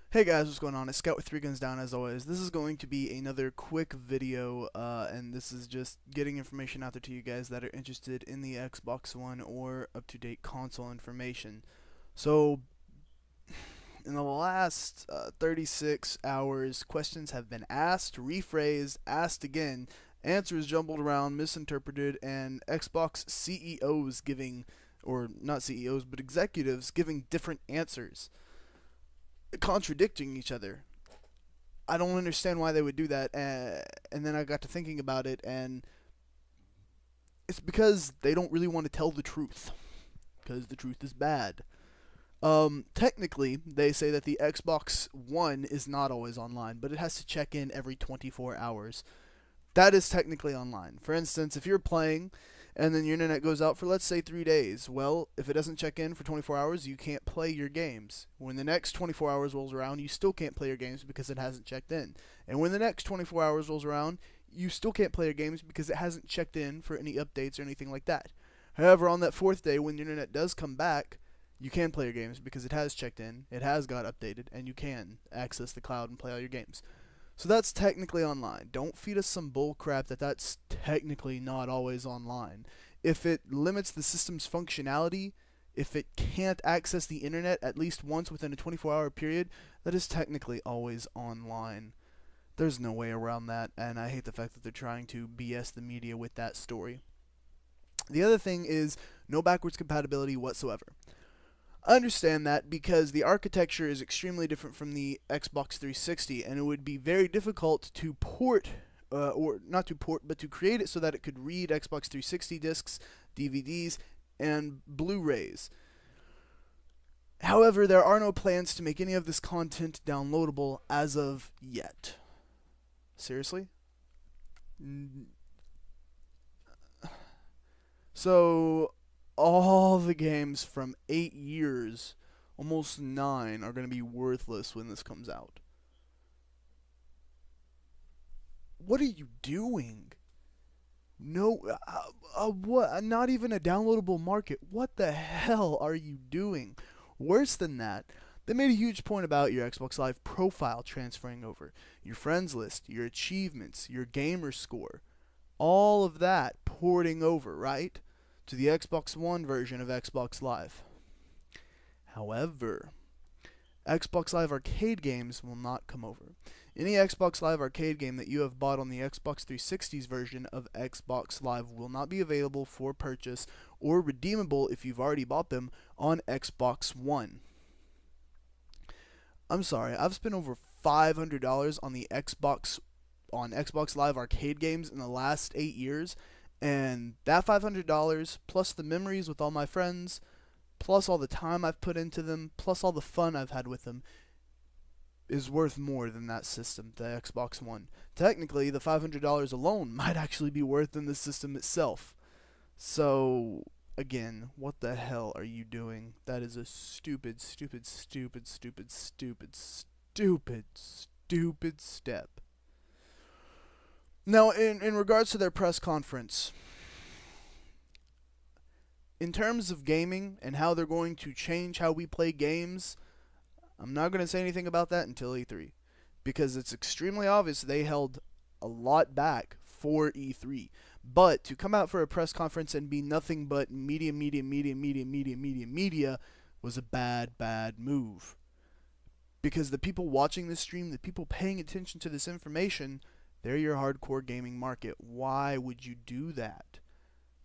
Hey guys, what's going on? It's Scout with 3 Guns Down as always. This is going to be another quick video, and this is just getting information out there to you guys that are interested in the Xbox One or up-to-date console information. So, in the last 36 hours, questions have been asked, rephrased, asked again, answers jumbled around, misinterpreted, and Xbox CEOs giving, or not CEOs, but executives giving different answers, contradicting each other. I don't understand why they would do that. And then I got to thinking about it, and it's because they don't really want to tell the truth, because the truth is bad. Technically, they say that the Xbox One is not always online, but it has to check in every 24 hours. That is technically online. For instance, if you're playing and then your internet goes out for, let's say, 3 days, well, if it doesn't check in for 24 hours, you can't play your games. When the next 24 hours rolls around, you still can't play your games because it hasn't checked in. And when the next 24 hours rolls around, you still can't play your games because it hasn't checked in for any updates or anything like that. However, on that fourth day, when the internet does come back, you can play your games because it has checked in, it has got updated, and you can access the cloud and play all your games. So that's technically online. Don't feed us some bull crap that that's technically not always online. If it limits the system's functionality, if it can't access the internet at least once within a 24-hour period, that is technically always online. There's no way around that, and I hate the fact that they're trying to BS the media with that story. The other thing is no backwards compatibility whatsoever. I understand that because the architecture is extremely different from the Xbox 360, and it would be very difficult to port, or not to port, but to create it so that it could read Xbox 360 discs, DVDs, and Blu-rays. However, there are no plans to make any of this content downloadable as of yet. Seriously? So, all the games from 8 years, almost 9, are going to be worthless when this comes out. What are you doing? No, what? Not even a downloadable market. What the hell are you doing? Worse than that, they made a huge point about your Xbox Live profile transferring over, your friends list, your achievements, your gamer score, all of that porting over, right, to the Xbox One version of Xbox Live. However, Xbox Live arcade games will not come over. Any Xbox Live arcade game that you have bought on the Xbox 360's version of Xbox Live will not be available for purchase or redeemable if you've already bought them on Xbox One. I'm sorry, I've spent over $500 on the Xbox Live arcade games in the last 8 years, and that $500 plus the memories with all my friends, plus all the time I've put into them, plus all the fun I've had with them, is worth more than that system, the Xbox One. Technically, the $500 alone might actually be worth than the system itself. So, again, what the hell are you doing? That is a stupid, stupid, stupid, stupid, stupid, stupid, stupid step. Now, in regards to their press conference, in terms of gaming and how they're going to change how we play games, I'm not going to say anything about that until E3, because it's extremely obvious they held a lot back for E3. But to come out for a press conference and be nothing but media was a bad move. Because the people watching this stream, the people paying attention to this information, they're your hardcore gaming market. Why would you do that?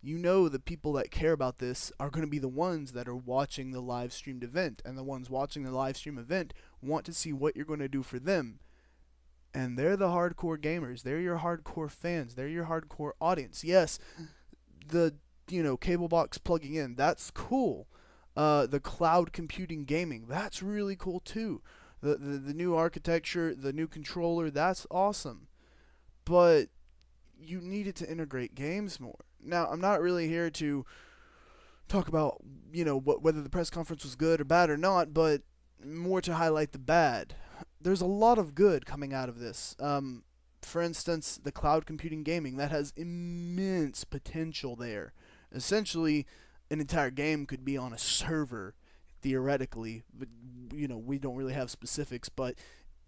You know the people that care about this are going to be the ones that are watching the live streamed event, and the ones watching the live stream event want to see what you're going to do for them. And they're the hardcore gamers. They're your hardcore fans. They're your hardcore audience. Yes, the cable box plugging in, that's cool. The cloud computing gaming, that's really cool too. The new architecture, the new controller, that's awesome. But you needed to integrate games more. Now, I'm not really here to talk about, whether the press conference was good or bad or not, but more to highlight the bad. There's a lot of good coming out of this. For instance, the cloud computing gaming, that has immense potential there. Essentially, an entire game could be on a server theoretically, but you know, we don't really have specifics, but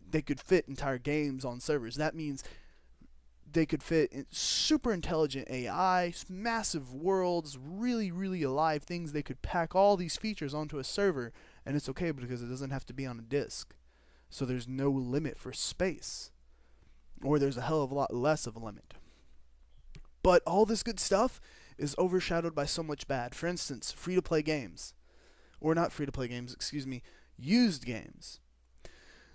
they could fit entire games on servers. That means they could fit in super intelligent AI, massive worlds, really, really alive things. They could pack all these features onto a server, and it's okay because it doesn't have to be on a disk. So there's no limit for space, or there's a hell of a lot less of a limit. But all this good stuff is overshadowed by so much bad. For instance, free-to-play games. Or not free-to-play games, excuse me, used games.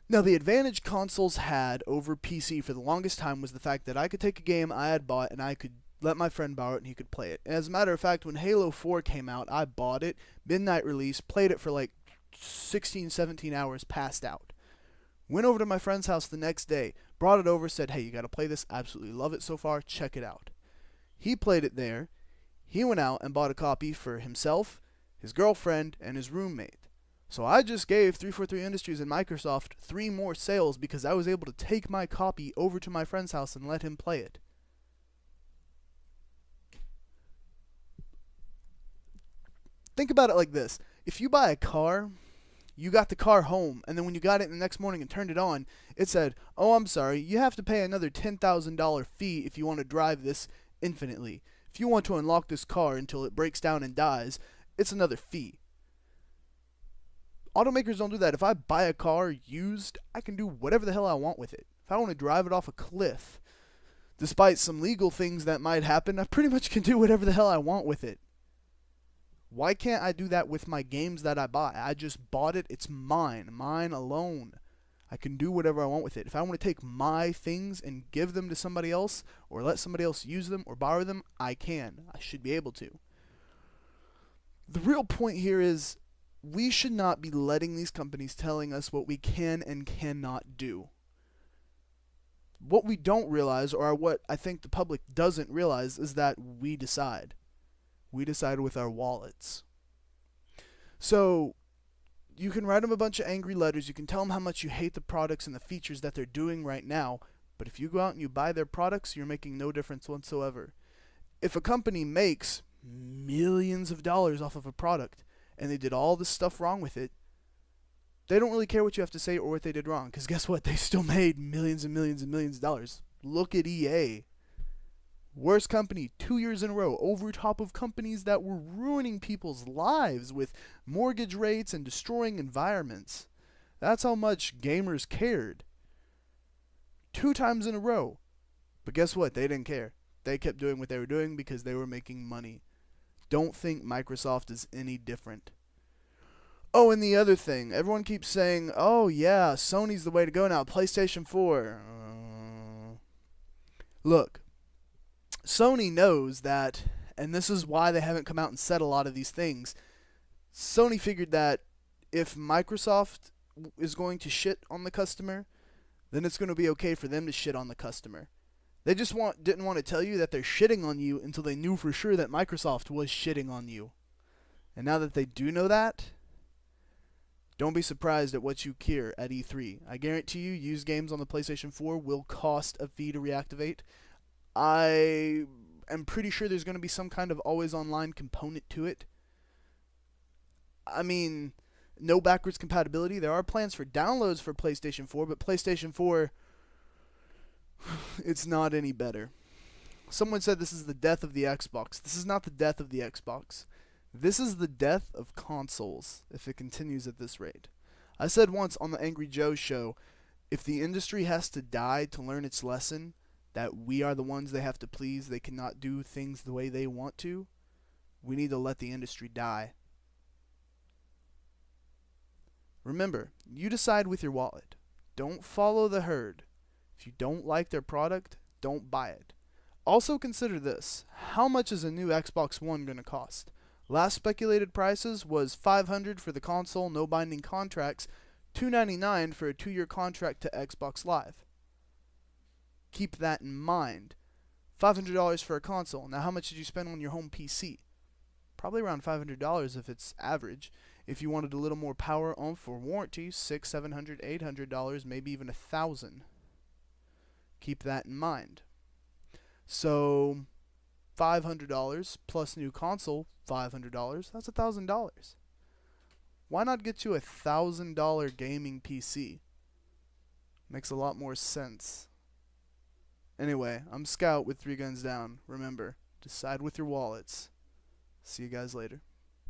Now, the advantage consoles had over PC for the longest time was the fact that I could take a game I had bought and I could let my friend borrow it and he could play it. And as a matter of fact, when Halo 4 came out, I bought it, midnight release, played it for like 16, 17 hours, passed out. Went over to my friend's house the next day, brought it over, said, hey, you gotta play this, absolutely love it so far, check it out. He played it there. He went out and bought a copy for himself, his girlfriend, and his roommate. So I just gave 343 Industries and Microsoft 3 more sales because I was able to take my copy over to my friend's house and let him play it. Think about it like this. If you buy a car, you got the car home, and then when you got it the next morning and turned it on, it said, oh, I'm sorry, you have to pay another $10,000 fee if you want to drive this infinitely. If you want to unlock this car until it breaks down and dies, it's another fee. Automakers don't do that. If I buy a car used, I can do whatever the hell I want with it. If I want to drive it off a cliff, despite some legal things that might happen, I pretty much can do whatever the hell I want with it. Why can't I do that with my games that I buy? I just bought it. It's mine. Mine alone. I can do whatever I want with it. If I want to take my things and give them to somebody else, or let somebody else use them or borrow them, I can. I should be able to. The real point here is we should not be letting these companies telling us what we can and cannot do. What we don't realize, or what I think the public doesn't realize, is that we decide. We decide with our wallets. So you can write them a bunch of angry letters. You can tell them how much you hate the products and the features that they're doing right now. But if you go out and you buy their products, you're making no difference whatsoever. If a company makes millions of dollars off of a product and they did all this stuff wrong with it, they don't really care what you have to say or what they did wrong. Because guess what? They still made millions and millions and millions of dollars. Look at EA. Worst company 2 years in a row, over top of companies that were ruining people's lives with mortgage rates and destroying environments. That's how much gamers cared. 2 times in a row. But guess what? They didn't care. They kept doing what they were doing because they were making money. Don't think Microsoft is any different. Oh, and the other thing. Everyone keeps saying, oh yeah, Sony's the way to go now. PlayStation 4. Look. Sony knows that, and this is why they haven't come out and said a lot of these things. Sony figured that if Microsoft is going to shit on the customer, then it's going to be okay for them to shit on the customer. They just didn't want to tell you that they're shitting on you until they knew for sure that Microsoft was shitting on you. And now that they do know that, don't be surprised at what you hear at E3. I guarantee you, used games on the PlayStation 4 will cost a fee to reactivate. I am pretty sure there's going to be some kind of always online component to it. I mean, no backwards compatibility. There are plans for downloads for PlayStation 4, but PlayStation 4, it's not any better. Someone said this is the death of the Xbox. This is not the death of the Xbox. This is the death of consoles if it continues at this rate. I said once on the Angry Joe show, if the industry has to die to learn its lesson, that we are the ones they have to please, they cannot do things the way they want to, we need to let the industry die. Remember, you decide with your wallet. Don't follow the herd. If you don't like their product, don't buy it. Also consider this. How much is a new Xbox One going to cost? Last speculated prices was $500 for the console, no binding contracts, $299 for a 2-year contract to Xbox Live. Keep that in mind. $500 for a console. Now, how much did you spend on your home PC? Probably around $500 if it's average. If you wanted a little more power on for warranty, $600, $700, $800, maybe even $1,000. Keep that in mind. So, $500 plus new console, $500. That's $1,000. Why not get you a $1,000 gaming PC? Makes a lot more sense. Anyway, I'm Scout with 3 Guns Down. Remember, decide with your wallets. See you guys later.